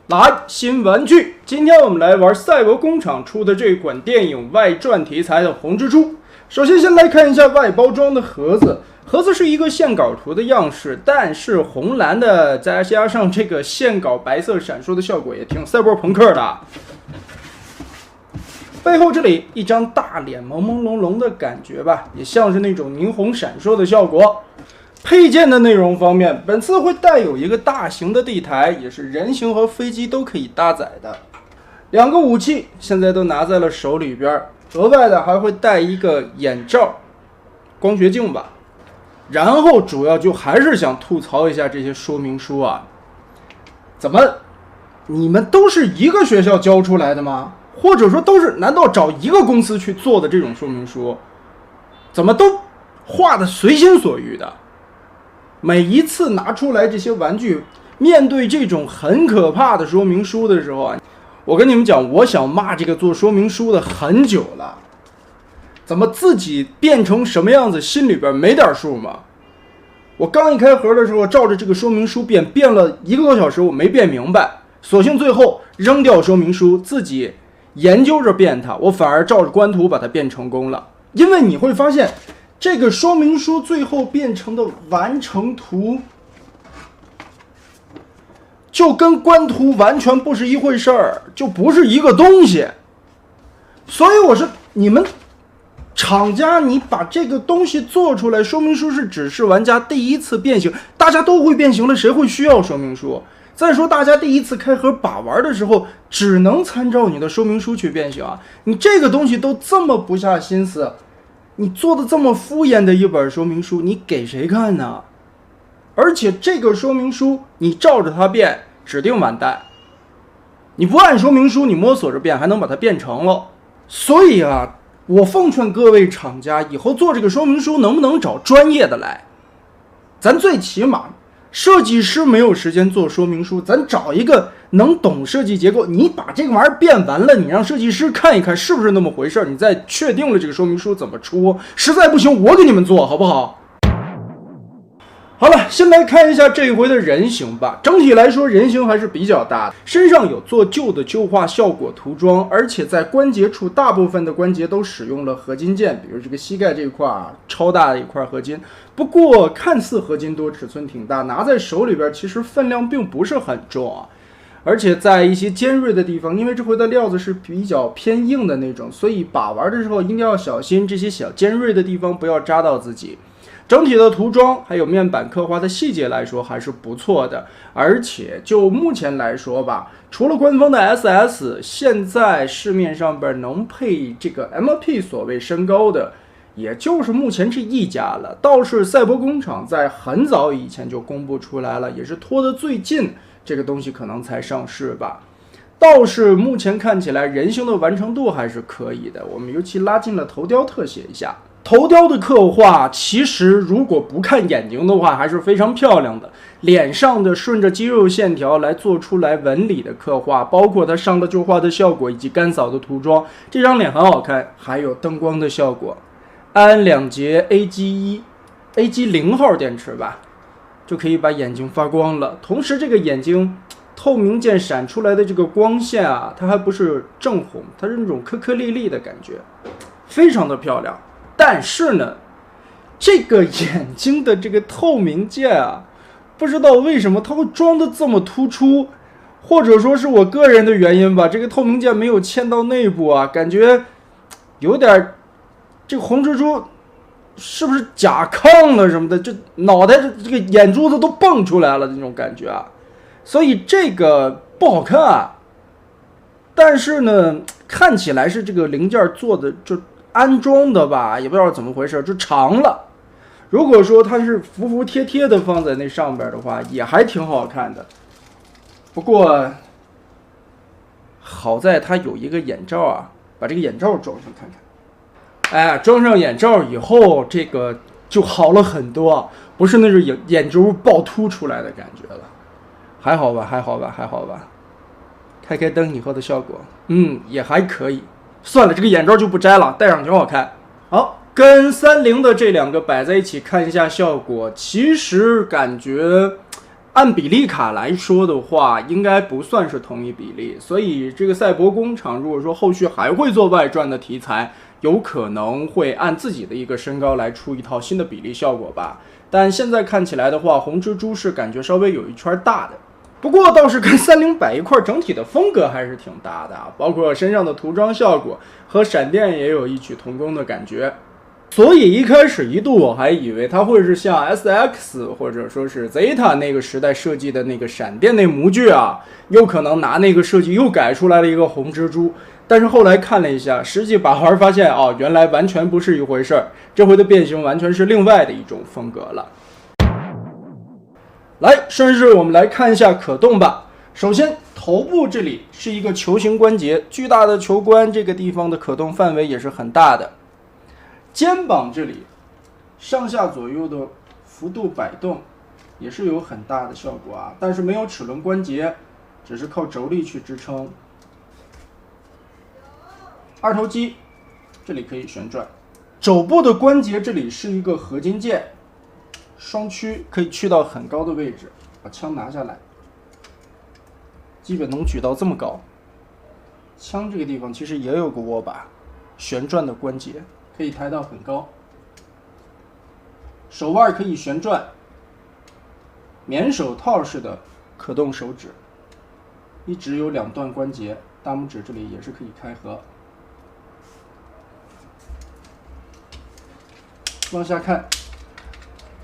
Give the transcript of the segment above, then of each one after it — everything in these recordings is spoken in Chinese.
来，新玩具！今天我们来玩赛博工厂出的这款电影外传题材的红蜘蛛。首先，先来看一下外包装的盒子。盒子是一个线稿图的样式，但是红蓝的再加上这个线稿白色闪烁的效果，也挺赛博朋克的。背后这里一张大脸朦朦胧胧的感觉吧，也像是那种霓虹闪烁的效果。配件的内容方面，本次会带有一个大型的地台，也是人形和飞机都可以搭载的。两个武器现在都拿在了手里边，额外的还会带一个眼罩，光学镜吧。然后主要就还是想吐槽一下这些说明书啊，怎么你们都是一个学校教出来的吗？或者说难道找一个公司去做的这种说明书，怎么都画的随心所欲的？每一次拿出来这些玩具，面对这种很可怕的说明书的时候啊，我跟你们讲，我想骂这个做说明书的很久了。怎么自己变成什么样子，心里边没点数吗？我刚一开盒的时候，照着这个说明书变了1个多小时，我没变明白，索性最后扔掉说明书，自己研究着变它，我反而照着官图把它变成功了。因为你会发现，这个说明书最后变成的完成图，就跟官图完全不是一回事儿，就不是一个东西。所以我说，你们厂家，你把这个东西做出来，说明书是指示玩家第一次变形，大家都会变形了，谁会需要说明书？再说大家第一次开盒把玩的时候，只能参照你的说明书去变形啊！你这个东西都这么不下心思，你做的这么敷衍的一本说明书，你给谁看呢？而且这个说明书你照着它变，指定完蛋。你不按说明书，你摸索着变，还能把它变成了。所以啊，我奉劝各位厂家，以后做这个说明书能不能找专业的来？咱最起码设计师没有时间做说明书，咱找一个能懂设计结构，你把这个玩意儿变完了，你让设计师看一看是不是那么回事，你再确定了这个说明书怎么出，实在不行我给你们做好不好？好了，先来看一下这一回的人形吧。整体来说，人形还是比较大的，身上有做旧的旧化效果涂装，而且在关节处大部分的关节都使用了合金件，比如这个膝盖这一块超大的一块合金。不过看似合金多，尺寸挺大，拿在手里边其实分量并不是很重啊。而且在一些尖锐的地方，因为这回的料子是比较偏硬的那种，所以把玩的时候一定要小心这些小尖锐的地方不要扎到自己。整体的涂装还有面板刻画的细节来说还是不错的，而且就目前来说吧，除了官方的 SS， 现在市面上边能配这个 MP 所谓身高的，也就是目前这一家了。倒是赛博工厂在很早以前就公布出来了，也是拖得最近，这个东西可能才上市吧。倒是目前看起来人形的完成度还是可以的，我们尤其拉近了头雕特写一下。头雕的刻画其实如果不看眼睛的话还是非常漂亮的，脸上的顺着肌肉线条来做出来纹理的刻画，包括它上了旧化的效果以及干扫的涂装，这张脸很好看。还有灯光的效果，安2节 AG0 号电池吧，就可以把眼睛发光了。同时这个眼睛透明件闪出来的这个光线啊，它还不是正红，它是那种颗颗粒粒的感觉，非常的漂亮。但是呢，这个眼睛的这个透明件啊，不知道为什么它会装的这么突出，或者说是我个人的原因吧，这个透明件没有嵌到内部啊，感觉有点这个红蜘蛛是不是甲亢了什么的，这脑袋这个眼珠子都蹦出来了那种感觉啊，所以这个不好看啊。但是呢，看起来是这个零件做的就安装的吧，也不知道怎么回事，就长了。如果说它是服服帖帖的放在那上边的话，也还挺好看的。不过好在它有一个眼罩啊，把这个眼罩装上看看。哎，装上眼罩以后，这个就好了很多，不是那种眼珠爆凸出来的感觉了。还好吧，还好吧，还好吧。开开灯以后的效果，也还可以。算了，这个眼罩就不摘了，戴上挺好看。好，跟30的这两个摆在一起看一下效果，其实感觉按比例卡来说的话，应该不算是同一比例，所以这个赛博工厂如果说后续还会做外传的题材，有可能会按自己的一个身高来出一套新的比例效果吧。但现在看起来的话，红蜘蛛是感觉稍微有一圈大的，不过倒是跟30摆一块，整体的风格还是挺搭的啊，包括身上的涂装效果和闪电也有异曲同工的感觉。所以一开始一度我还以为它会是像 SX 或者说是 Zeta 那个时代设计的那个闪电那模具啊，有可能拿那个设计又改出来了一个红蜘蛛。但是后来看了一下，实际把玩发现哦，原来完全不是一回事儿。这回的变形完全是另外的一种风格了。来，顺势我们来看一下可动吧。首先，头部这里是一个球形关节，巨大的球关，这个地方的可动范围也是很大的。肩膀这里上下左右的幅度摆动也是有很大的效果啊，但是没有齿轮关节，只是靠轴力去支撑。二头肌这里可以旋转，肘部的关节这里是一个合金键，双屈可以去到很高的位置，把枪拿下来，基本能举到这么高。枪这个地方其实也有个握把，旋转的关节可以抬到很高。手腕可以旋转，棉手套式的可动手指，一直有2段关节，大拇指这里也是可以开合。往下看，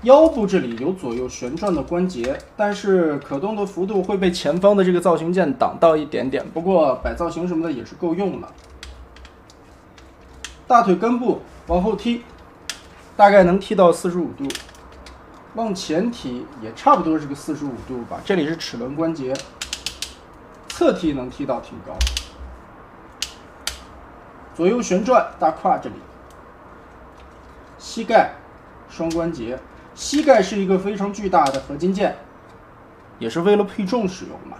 腰部这里有左右旋转的关节，但是可动的幅度会被前方的这个造型键挡到一点点，不过摆造型什么的也是够用了。大腿根部往后踢，大概能踢到45度，往前踢也差不多是个45度吧。这里是齿轮关节，侧踢能踢到挺高。左右旋转，大胯这里，膝盖双关节，膝盖是一个非常巨大的合金键，也是为了配重使用嘛。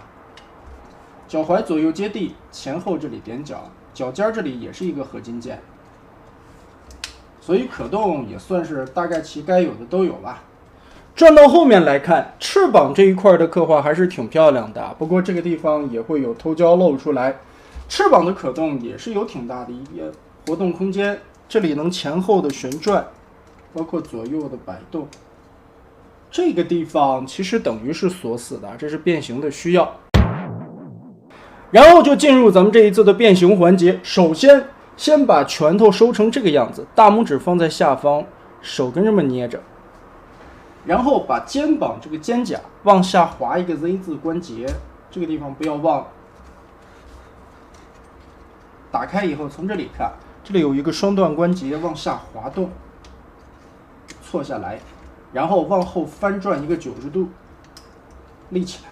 脚踝左右接地，前后这里踮脚，脚尖这里也是一个合金键。所以可动也算是大概其该有的都有吧。转到后面来看，翅膀这一块的刻画还是挺漂亮的，不过这个地方也会有头胶露出来。翅膀的可动也是有挺大的一个活动空间，这里能前后的旋转，包括左右的摆动。这个地方其实等于是锁死的，这是变形的需要。然后就进入咱们这一次的变形环节，首先把拳头收成这个样子，大拇指放在下方，手跟这么捏着，然后把肩膀这个肩胛往下滑一个 Z 字关节，这个地方不要忘了。打开以后，从这里看，这里有一个双段关节往下滑动，错下来，然后往后翻转一个90度，立起来。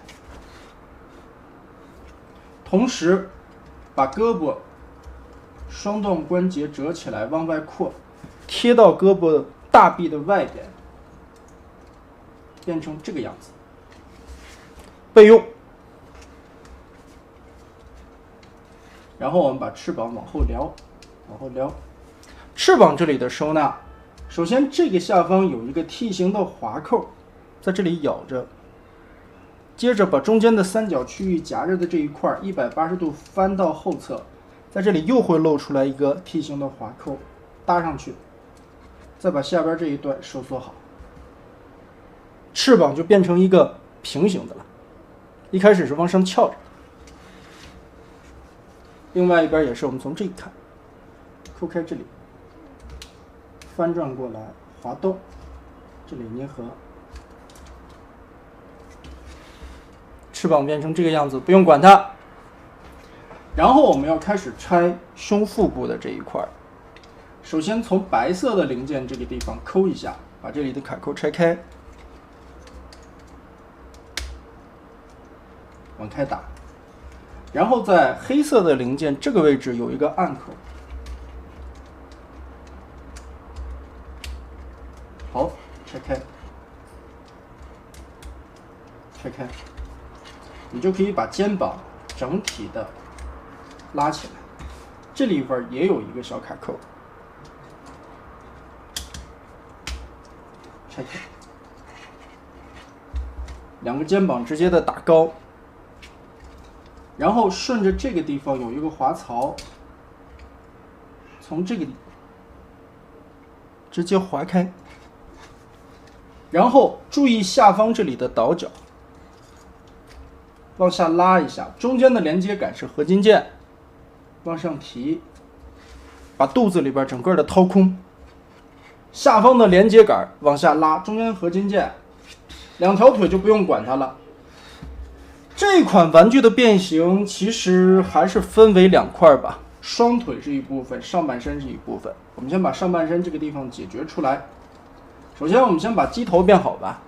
同时，把胳膊双段关节折起来往外扩，贴到胳膊大臂的外边，变成这个样子。备用。然后我们把翅膀往后撩，往后撩。翅膀这里的收纳，首先这个下方有一个 T 型的滑扣，在这里咬着。接着把中间的三角区域夹着的这一块180度翻到后侧，在这里又会露出来一个 T 型的滑扣，搭上去，再把下边这一段收缩好，翅膀就变成一个平行的了。一开始是往上翘着，另外一边也是，我们从这里看，抠开这里，翻转过来，滑动，这里捏合。翅膀变成这个样子，不用管它。然后我们要开始拆胸腹部的这一块。首先从白色的零件这个地方抠一下，把这里的卡扣拆开，往开打。然后在黑色的零件这个位置有一个暗口，好，拆开，拆开。你就可以把肩膀整体的拉起来，这里边也有一个小卡扣，拆开，两个肩膀直接的打高，然后顺着这个地方有一个滑槽，从这个直接划开，然后注意下方这里的倒角，往下拉一下，中间的连接杆是合金件，往上提，把肚子里边整个的掏空，下方的连接杆往下拉，中间合金件，两条腿就不用管它了。这款玩具的变形其实还是分为两块吧，双腿是一部分，上半身是一部分。我们先把上半身这个地方解决出来。首先我们先把机头变好吧，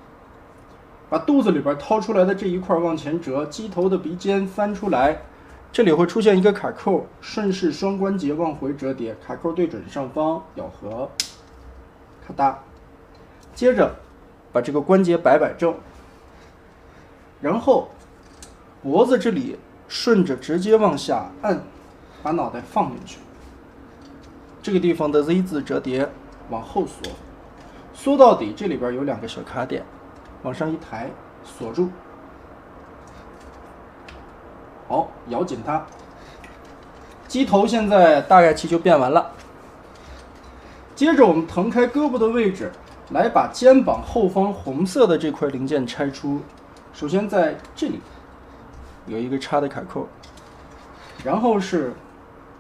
把肚子里边掏出来的这一块往前折，机头的鼻尖翻出来，这里会出现一个卡扣，顺势双关节往回折叠，卡扣对准上方，咬合，咔嗒。接着把这个关节摆正，然后脖子这里顺着直接往下按，把脑袋放进去，这个地方的 Z 字折叠往后缩，缩到底，这里边有两个小卡点，往上一抬锁住，好，咬紧它。机头现在大概其就变完了。接着我们腾开胳膊的位置，来把肩膀后方红色的这块零件拆出。首先在这里有一个插的卡扣，然后是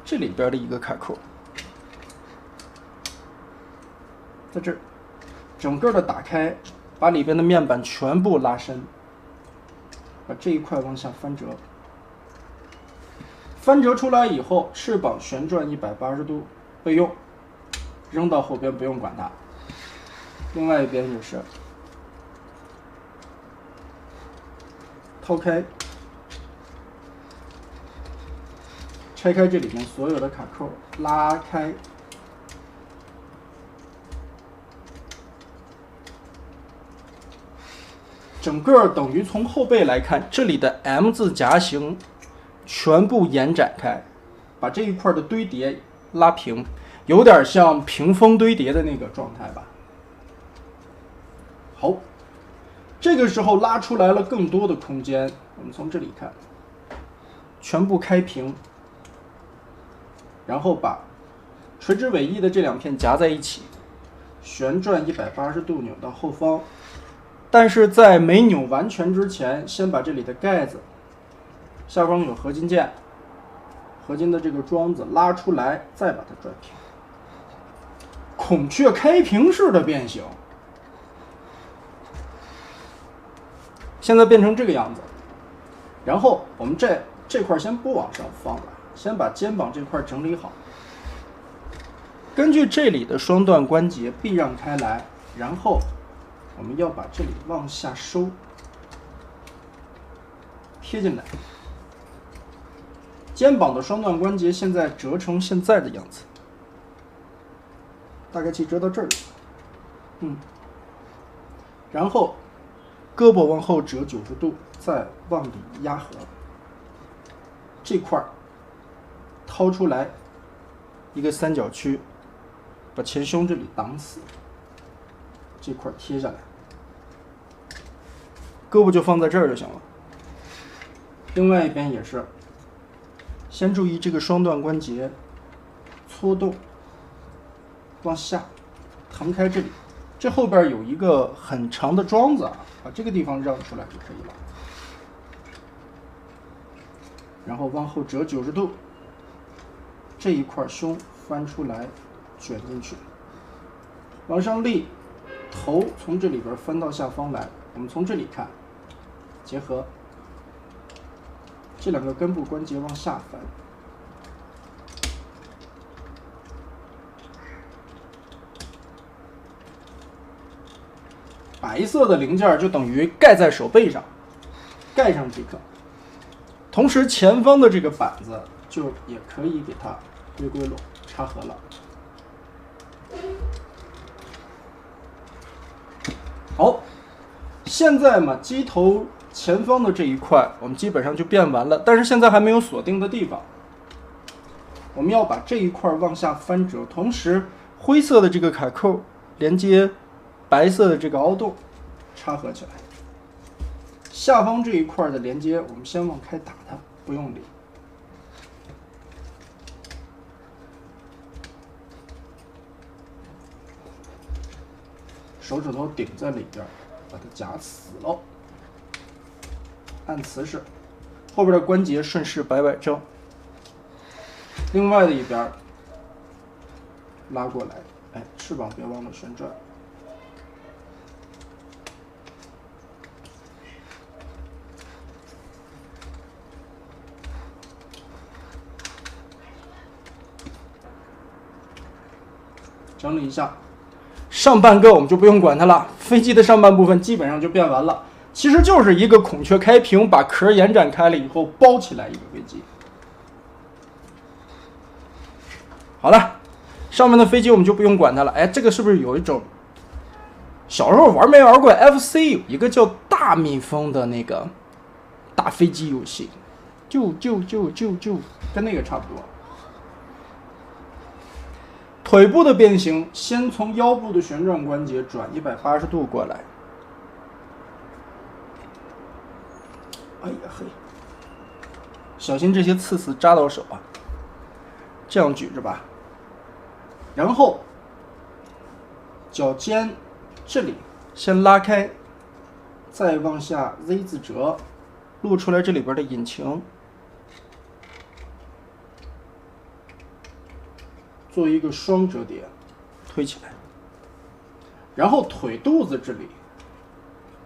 这里边的一个卡扣，在这儿整个的打开，把里边的面板全部拉伸，把这一块往下翻折。翻折出来以后，翅膀旋转180度备用，扔到后边不用管它。另外一边也是掏开，拆开这里面所有的卡扣，拉开，整个等于从后背来看，这里的 M 字夹形全部延展开，把这一块的堆叠拉平，有点像屏风堆叠的那个状态吧。好，这个时候拉出来了更多的空间，我们从这里看，全部开平，然后把垂直尾翼的这两片夹在一起，旋转180度扭到后方。但是在没扭完全之前，先把这里的盖子下方有合金件，合金的这个桩子拉出来，再把它转平。孔雀开屏式的变形，现在变成这个样子。然后我们这块先不往上放了，先把肩膀这块整理好。根据这里的双段关节避让开来，然后我们要把这里往下收，贴进来。肩膀的双段关节现在折成现在的样子，大概其折到这儿。然后胳膊往后折90度，再往里压合，这块掏出来一个三角区，把前胸这里挡死，这块贴下来，胳膊就放在这儿就行了。另外一边也是，先注意这个双段关节搓动，往下腾开这里，这后边有一个很长的桩子啊，把这个地方让出来就可以了。然后往后折90度，这一块胸翻出来卷进去，往上立，头从这里边翻到下方来，我们从这里看，结合这两个根部关节往下翻，白色的零件就等于盖在手背上，盖上即可。同时前方的这个板子就也可以给它归拢插合了。好，现在嘛，机头前方的这一块我们基本上就变完了，但是现在还没有锁定的地方，我们要把这一块往下翻折，同时灰色的这个卡扣连接白色的这个凹洞插合起来。下方这一块的连接，我们先往开打它，不用理。手指头顶在里边，把它夹死了。按瓷实，后边的关节顺势摆摆正。另外的一边拉过来，哎，翅膀别忘了旋转。整理一下，上半个我们就不用管它了，飞机的上半部分基本上就变完了。其实就是一个孔雀开屏，把壳延展开了以后包起来一个飞机。好了，上面的飞机我们就不用管它了。哎，这个是不是有一种小时候玩没玩过 FC 有一个叫大蜜蜂的那个大飞机游戏，就跟那个差不多。腿部的变形，先从腰部的旋转关节转180度过来。哎呀嘿，小心这些刺刺扎到手啊！这样举着吧，然后脚尖这里先拉开，再往下 Z 字折，露出来这里边的引擎。做一个双折叠，推起来，然后腿肚子这里，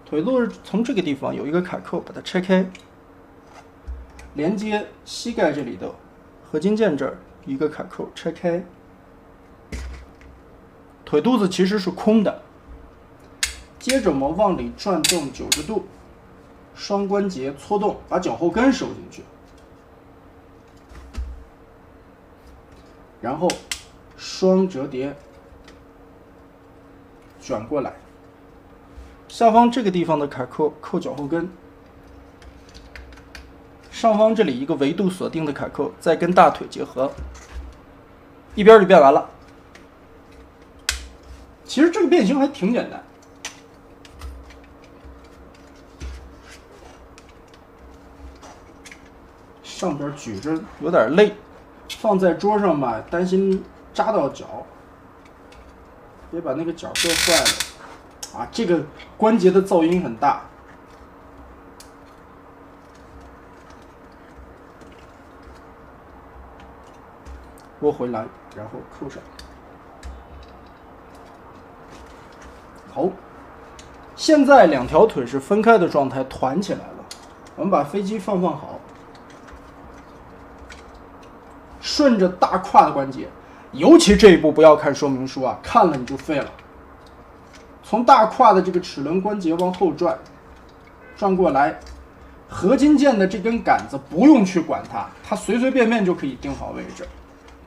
腿肚子从这个地方有一个卡扣，把它拆开，连接膝盖这里的合金件这儿一个卡扣拆开，腿肚子其实是空的，接着我们往里转动90度，双关节搓动，把脚后跟收进去，然后双折叠卷过来，下方这个地方的卡扣扣脚后跟，上方这里一个维度锁定的卡扣，再跟大腿结合，一边就变完了。其实这个变形还挺简单，上边举着有点累，放在桌上吧，担心扎到脚，别把那个脚硌坏了啊！这个关节的噪音很大。窝回来，然后扣上。好，现在两条腿是分开的状态，团起来了。我们把飞机放好，顺着大胯的关节，尤其这一步不要看说明书啊，看了你就废了。从大胯的这个齿轮关节往后转，转过来，合金件的这根杆子不用去管它，它随随便便就可以定好位置。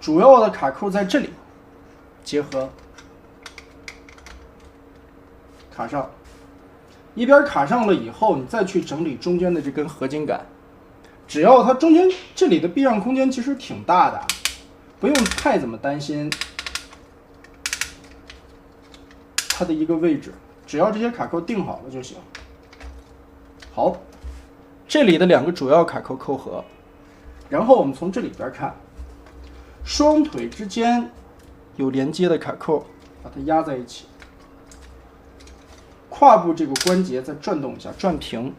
主要的卡扣在这里，结合，卡上，一边卡上了以后，你再去整理中间的这根合金杆。只要它中间这里的避让空间其实挺大的，不用太怎么担心它的一个位置，只要这些卡扣定好了就行。好，这里的两个主要卡扣扣合，然后我们从这里边看，双腿之间有连接的卡扣，把它压在一起，胯部这个关节再转动一下，转平。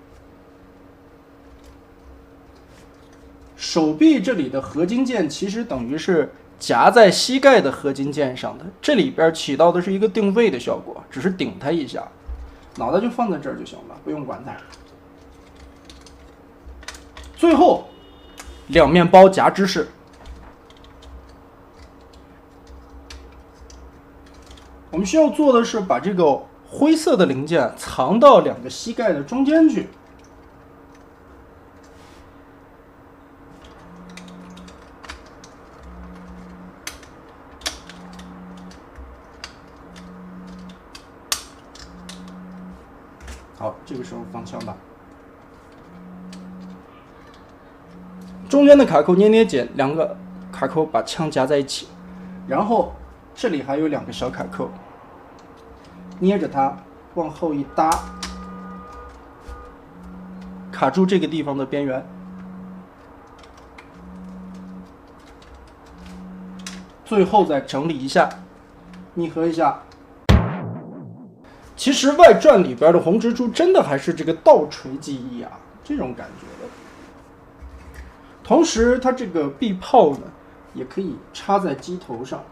手臂这里的合金件其实等于是夹在膝盖的合金件上的，这里边起到的是一个定位的效果，只是顶它一下，脑袋就放在这儿就行了，不用管它。最后，两面包夹芝士。我们需要做的是把这个灰色的零件藏到两个膝盖的中间去。好，这个时候放枪吧。中间的卡扣捏捏紧，两个卡扣把枪夹在一起，然后这里还有两个小卡扣，捏着它往后一搭，卡住这个地方的边缘，最后再整理一下，密合一下。其实外传里边的红蜘蛛真的还是这个倒锤记忆啊，这种感觉的。同时它这个臂炮呢也可以插在机头上。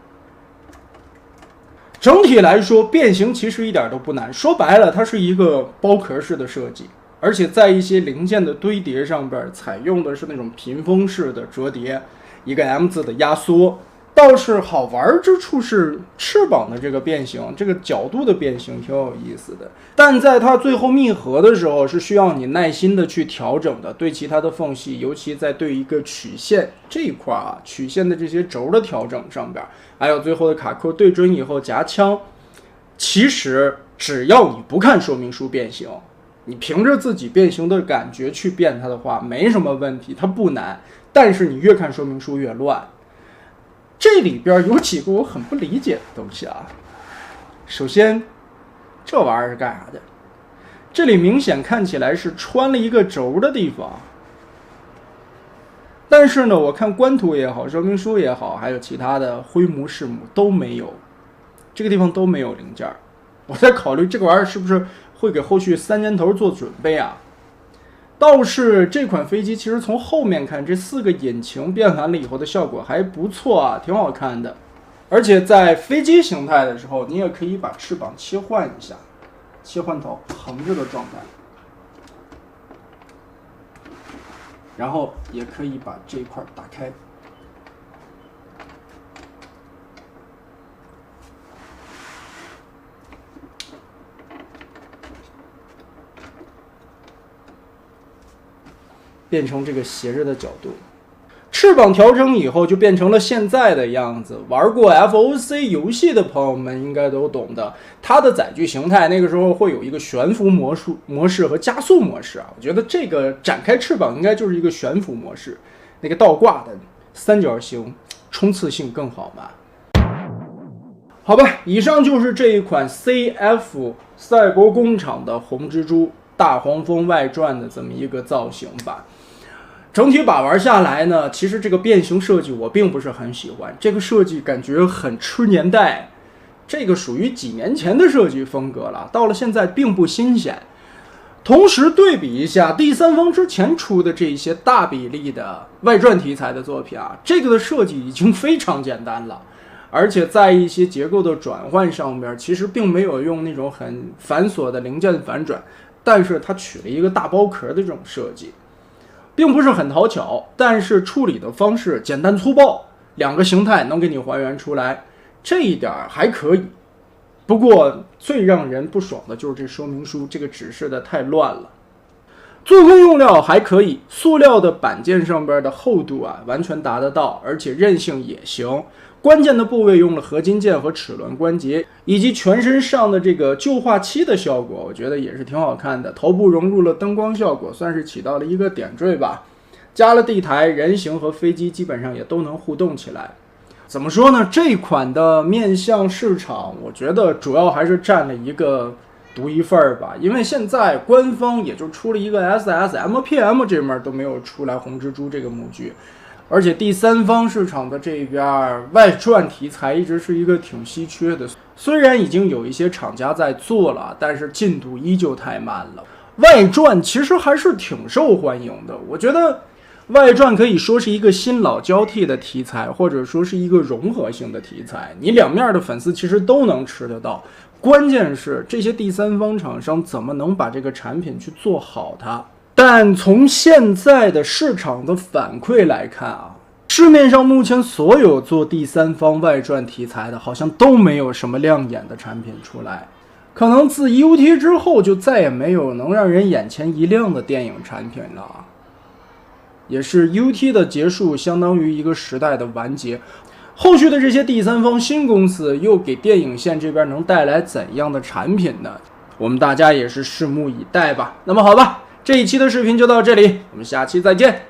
整体来说变形其实一点都不难，说白了它是一个包壳式的设计，而且在一些零件的堆叠上边采用的是那种屏风式的折叠，一个 M 字的压缩。倒是好玩之处是翅膀的这个变形，这个角度的变形挺有意思的，但在它最后密合的时候是需要你耐心的去调整的，对其他的缝隙，尤其在对一个曲线这一块啊，曲线的这些轴的调整上边，还有最后的卡扣对准以后夹枪，其实只要你不看说明书变形，你凭着自己变形的感觉去变它的话没什么问题，它不难，但是你越看说明书越乱。这里边有几个我很不理解的东西啊。首先，这玩意儿是干啥的？这里明显看起来是穿了一个轴的地方，但是呢，我看官图也好，说明书也好，还有其他的徽模饰模都没有，这个地方都没有零件。我在考虑这个玩意儿是不是会给后续3年头做准备啊？倒是这款飞机其实从后面看，这4个引擎变完了以后的效果还不错啊，挺好看的。而且在飞机形态的时候，你也可以把翅膀切换一下，切换到横着的状态，然后也可以把这一块打开。变成这个斜着的角度，翅膀调整以后就变成了现在的样子。玩过 FOC 游戏的朋友们应该都懂的，它的载具形态那个时候会有一个悬浮模式和加速模式啊。我觉得这个展开翅膀应该就是一个悬浮模式，那个倒挂的三角形冲刺性更好嘛。好吧，以上就是这一款 CF 赛博工厂的红蜘蛛大黄蜂外传的这么一个造型版。整体把玩下来呢，其实这个变形设计我并不是很喜欢，这个设计感觉很吃年代，这个属于几年前的设计风格了，到了现在并不新鲜。同时对比一下第三方之前出的这些大比例的外传题材的作品啊，这个的设计已经非常简单了，而且在一些结构的转换上面，其实并没有用那种很繁琐的零件反转，但是它取了一个大包壳的这种设计。并不是很讨巧，但是处理的方式简单粗暴，2个形态能给你还原出来，这一点还可以。不过最让人不爽的就是这说明书这个指示的太乱了。做工用料还可以，塑料的板件上边的厚度啊完全达得到，而且韧性也行。关键的部位用了合金件和齿轮关节，以及全身上的这个旧化漆的效果，我觉得也是挺好看的。头部融入了灯光效果，算是起到了一个点缀吧。加了地台，人形和飞机基本上也都能互动起来。怎么说呢？这款的面向市场，我觉得主要还是占了一个独一份吧。因为现在官方也就出了一个 SS、MPM 这面都没有出来红蜘蛛这个模具。而且第三方市场的这边外传题材一直是一个挺稀缺的，虽然已经有一些厂家在做了，但是进度依旧太慢了。外传其实还是挺受欢迎的，我觉得外传可以说是一个新老交替的题材，或者说是一个融合性的题材，你两面的粉丝其实都能吃得到。关键是这些第三方厂商怎么能把这个产品去做好它。但从现在的市场的反馈来看啊，市面上目前所有做第三方外传题材的，好像都没有什么亮眼的产品出来。可能自 UT 之后，就再也没有能让人眼前一亮的电影产品了。也是 UT 的结束，相当于一个时代的完结。后续的这些第三方新公司又给电影线这边能带来怎样的产品呢？我们大家也是拭目以待吧。那么好吧，这一期的视频就到这里，我们下期再见。